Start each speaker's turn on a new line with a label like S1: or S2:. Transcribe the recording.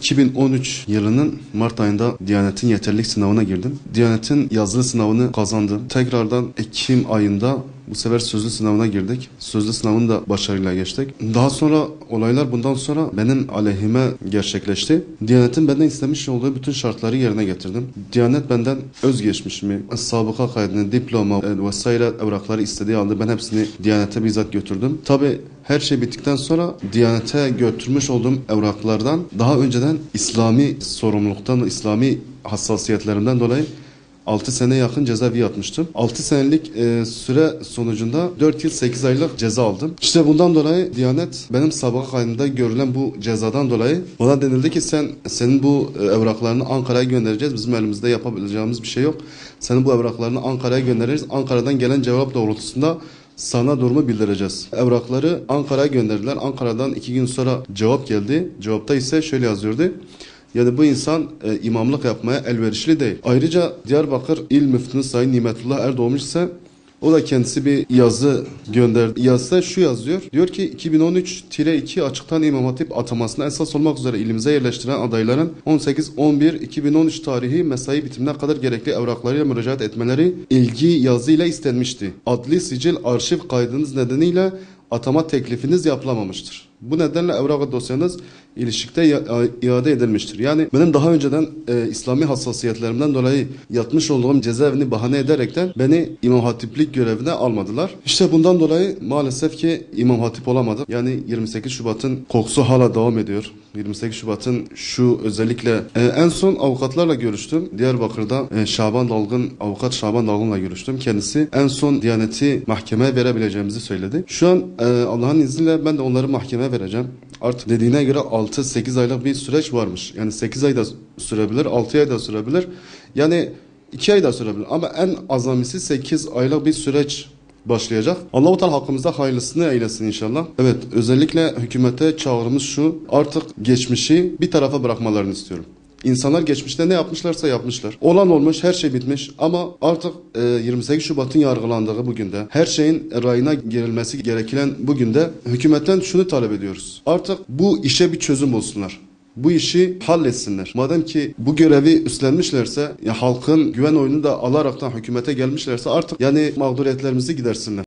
S1: 2013 yılının Mart ayında Diyanet'in yeterlilik sınavına girdim. Diyanet'in yazılı sınavını kazandım. Tekrardan Ekim ayında bu sefer sözlü sınavına girdik. Sözlü sınavını da başarıyla geçtik. Daha sonra olaylar bundan sonra benim aleyhime gerçekleşti. Diyanet'in benden istemiş olduğu bütün şartları yerine getirdim. Diyanet benden özgeçmişimi, sabıka kaydını, diploma vesaire evrakları istediği halde ben hepsini Diyanet'e bizzat götürdüm. Tabii her şey bittikten sonra Diyanet'e götürmüş olduğum evraklardan daha önceden İslami sorumluluktan, İslami hassasiyetlerimden dolayı 6 sene yakın cezaevi yatmıştım. 6 senelik süre sonucunda 4 yıl 8 aylık ceza aldım. İşte bundan dolayı Diyanet benim sabıka kaydında görülen bu cezadan dolayı bana denildi ki senin bu evraklarını Ankara'ya göndereceğiz. Bizim elimizde yapabileceğimiz bir şey yok. Senin bu evraklarını Ankara'ya göndeririz. Ankara'dan gelen cevap doğrultusunda sana durumu bildireceğiz. Evrakları Ankara'ya gönderdiler. Ankara'dan 2 gün sonra cevap geldi. Cevapta ise şöyle yazıyordu. Yani bu insan imamlık yapmaya elverişli değil. Ayrıca Diyarbakır İl Müftüsü Sayın Nimetullah Erdoğmuş ise o da kendisi bir yazı gönderdi. Yazıda şu yazıyor. Diyor ki 2013-2 açıktan İmam Hatip atamasına esas olmak üzere ilimize yerleştiren adayların 18-11-2013 tarihi mesai bitimine kadar gerekli evraklarıyla müracaat etmeleri ilgi yazıyla istenmişti. Adli sicil arşiv kaydınız nedeniyle atama teklifiniz yapılamamıştır. Bu nedenle evrak dosyanız ilişkide iade edilmiştir. Yani benim daha önceden İslami hassasiyetlerimden dolayı yatmış olduğum cezaevini bahane ederekten beni İmam Hatiplik görevine almadılar. İşte bundan dolayı maalesef ki İmam Hatip olamadım. Yani 28 Şubat'ın kokusu hala devam ediyor. 28 Şubat'ın şu özellikle en son avukatlarla görüştüm. Diyarbakır'da avukat Şaban Dalgın'la görüştüm. Kendisi en son Diyanet'i mahkemeye verebileceğimizi söyledi. Şu an Allah'ın izniyle ben de onları mahkemeye vereceğim. Artık dediğine göre 6-8 aylık bir süreç varmış. Yani 8 ay da sürebilir, 6 ay da sürebilir. Yani 2 ay da sürebilir. Ama en azamisi 8 aylık bir süreç başlayacak. Allah-u Teala hakkımızda hayırlısını eylesin inşallah. Evet, özellikle hükümete çağrımız şu. Artık geçmişi bir tarafa bırakmalarını istiyorum. İnsanlar geçmişte ne yapmışlarsa yapmışlar. Olan olmuş, her şey bitmiş ama artık 28 Şubat'ın yargılandığı bugün de, her şeyin rayına girilmesi gereken bugün de hükümetten şunu talep ediyoruz. Artık bu işe bir çözüm bulsunlar. Bu işi halletsinler. Madem ki bu görevi üstlenmişlerse, halkın güven oyunu da alaraktan hükümete gelmişlerse artık yani mağduriyetlerimizi gidersinler.